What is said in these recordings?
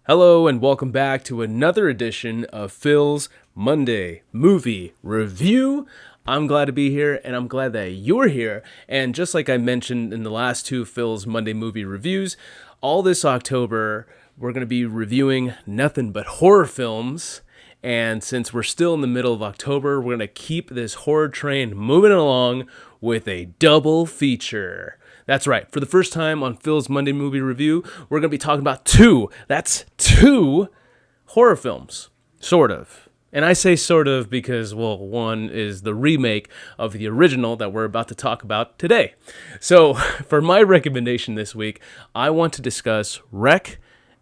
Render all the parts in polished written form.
Hello and welcome back to another edition of Phil's Monday Movie Review. I'm glad to be here and I'm glad that you're here. And just like I mentioned in the last two Phil's Monday Movie Reviews, all this October we're going to be reviewing nothing but horror films. And since we're still in the middle of October, we're going to keep this horror train moving along with a double feature. That's right. For the first time on Phil's Monday Movie Review, we're going to be talking about two horror films. Sort of. And I say sort of because, well, one is the remake of the original that we're about to talk about today. So, for my recommendation this week, I want to discuss Rec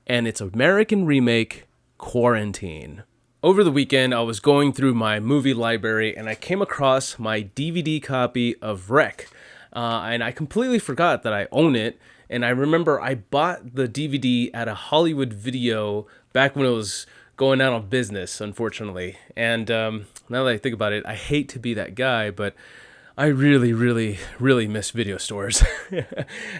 and its American remake, Quarantine. Over the weekend, I was going through my movie library and I came across my DVD copy of Rec. And I completely forgot that I own it. And I remember I bought the DVD at a Hollywood Video back when it was going out of business, unfortunately. And now that I think about it, I hate to be that guy, but I really, really, really miss video stores.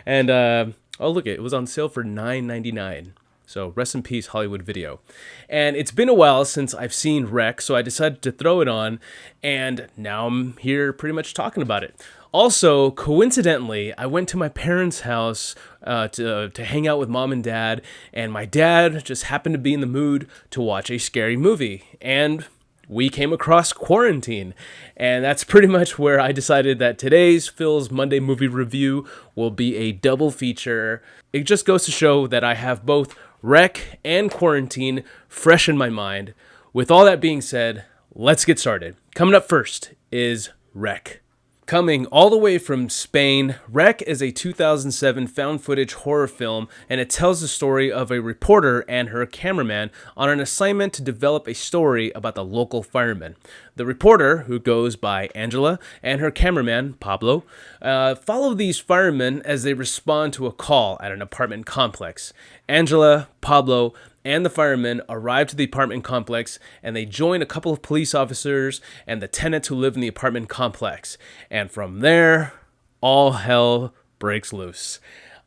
And oh, look, it was on sale for $9.99. So rest in peace, Hollywood Video. And it's been a while since I've seen Rec, so I decided to throw it on, and now I'm here pretty much talking about it. Also, coincidentally, I went to my parents' house to hang out with mom and dad, and my dad just happened to be in the mood to watch a scary movie, and we came across Quarantine. And that's pretty much where I decided that today's Phil's Monday Movie Review will be a double feature. It just goes to show that I have both Rec and Quarantine fresh in my mind. With all that being said, let's get started. Coming up first is Rec. Coming all the way from Spain, Rec is a 2007 found footage horror film, and it tells the story of a reporter and her cameraman on an assignment to develop a story about the local firemen. The reporter, who goes by Angela, and her cameraman, Pablo, follow these firemen as they respond to a call at an apartment complex. Angela, Pablo, and the firemen arrive to the apartment complex, and they join a couple of police officers and the tenants who live in the apartment complex. And from there, all hell breaks loose.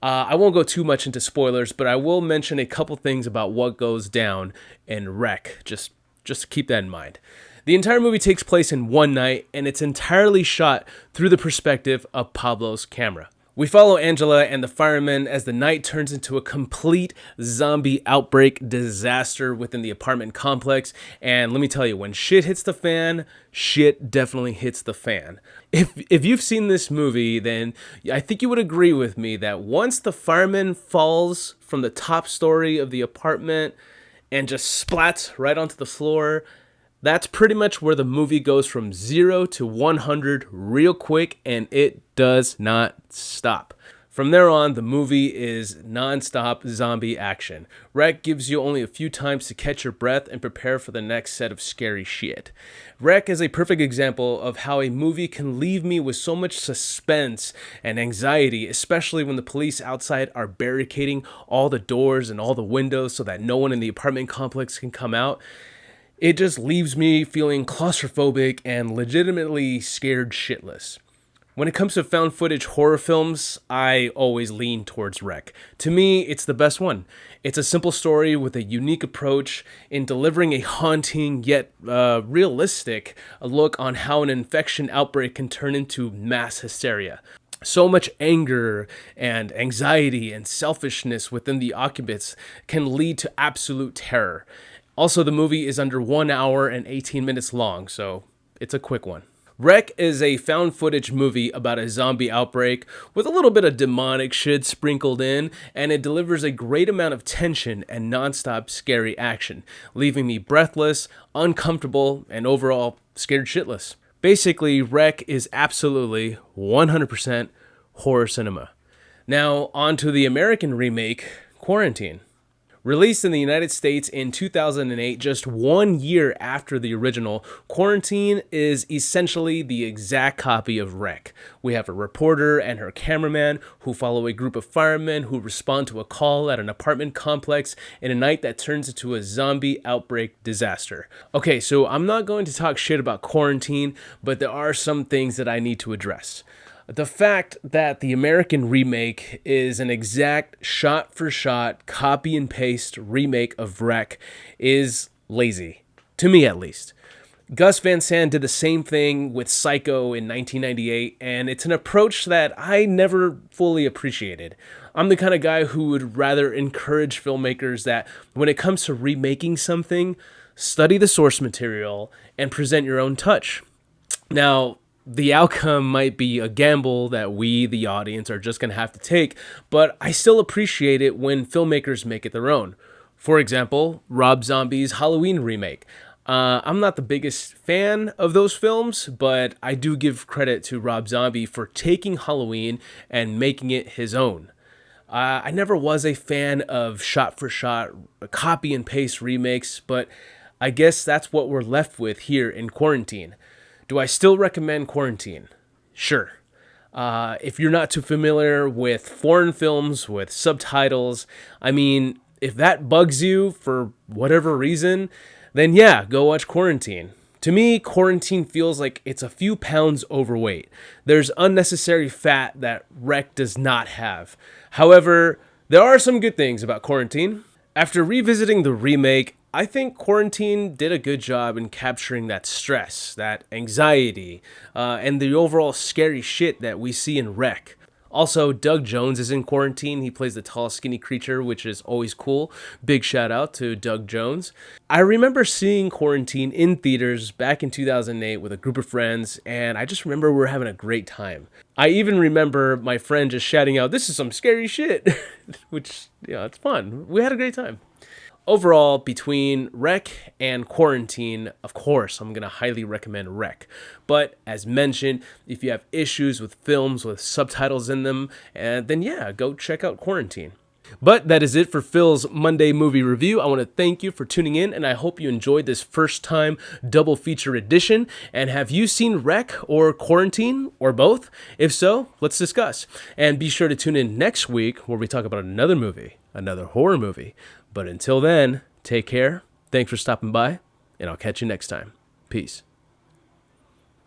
I won't go too much into spoilers, but I will mention a couple things about what goes down in Rec, just to keep that in mind. The entire movie takes place in one night, and it's entirely shot through the perspective of Pablo's camera. We follow Angela and the firemen as the night turns into a complete zombie outbreak disaster within the apartment complex. And let me tell you, when shit hits the fan, shit definitely hits the fan. If you've seen this movie, then I think you would agree with me that once the fireman falls from the top story of the apartment and just splats right onto the floor, that's pretty much where the movie goes from 0 to 100 real quick, and it does not stop. From there on, the movie is non-stop zombie action. Rec gives you only a few times to catch your breath and prepare for the next set of scary shit. Rec is a perfect example of how a movie can leave me with so much suspense and anxiety, especially when the police outside are barricading all the doors and all the windows so that no one in the apartment complex can come out. It just leaves me feeling claustrophobic and legitimately scared shitless. When it comes to found footage horror films, I always lean towards Rec. To me, it's the best one. It's a simple story with a unique approach in delivering a haunting yet realistic look on how an infection outbreak can turn into mass hysteria. So much anger and anxiety and selfishness within the occupants can lead to absolute terror. Also, the movie is under 1 hour and 18 minutes long, so it's a quick one. Rec is a found footage movie about a zombie outbreak with a little bit of demonic shit sprinkled in, and it delivers a great amount of tension and nonstop scary action, leaving me breathless, uncomfortable, and overall scared shitless. Basically, Rec is absolutely 100% horror cinema. Now, on to the American remake, Quarantine. Released in the United States in 2008, just 1 year after the original, Quarantine is essentially the exact copy of Rec. We have a reporter and her cameraman who follow a group of firemen who respond to a call at an apartment complex in a night that turns into a zombie outbreak disaster. Okay, so I'm not going to talk shit about Quarantine, but there are some things that I need to address. The fact that the American remake is an exact shot for shot copy and paste remake of Wreck is lazy, to me at least. Gus Van Sant did the same thing with Psycho in 1998, and it's an approach that I never fully appreciated. I'm the kind of guy who would rather encourage filmmakers that when it comes to remaking something, study the source material and present your own touch. Now, the outcome might be a gamble that we, the audience, are just going to have to take, but I still appreciate it when filmmakers make it their own. For example, Rob Zombie's Halloween remake. I'm not the biggest fan of those films, but I do give credit to Rob Zombie for taking Halloween and making it his own. I never was a fan of shot-for-shot copy and paste remakes, but I guess that's what we're left with here in Quarantine. Do I still recommend Quarantine? Sure. If you're not too familiar with foreign films with subtitles, I mean, if that bugs you for whatever reason, then yeah, go watch Quarantine. To me, Quarantine feels like it's a few pounds overweight. There's unnecessary fat that Wreck does not have. However, there are some good things about Quarantine. After revisiting the remake, I think Quarantine did a good job in capturing that stress, that anxiety, and the overall scary shit that we see in Wreck. Also, Doug Jones is in Quarantine. He plays the tall, skinny creature, which is always cool. Big shout out to Doug Jones. I remember seeing Quarantine in theaters back in 2008 with a group of friends, and I just remember we were having a great time. I even remember my friend just shouting out, "This is some scary shit," which, it's fun. We had a great time. Overall, between Wreck and Quarantine, of course, I'm going to highly recommend Wreck. But as mentioned, if you have issues with films with subtitles in them, then yeah, go check out Quarantine. But that is it for Phil's Monday movie review. I want to thank you for tuning in, and I hope you enjoyed this first time double feature edition. And have you seen Wreck or Quarantine or both? If so, let's discuss. And be sure to tune in next week where we talk about another movie, another horror movie. But until then, take care. Thanks for stopping by, and I'll catch you next time. Peace.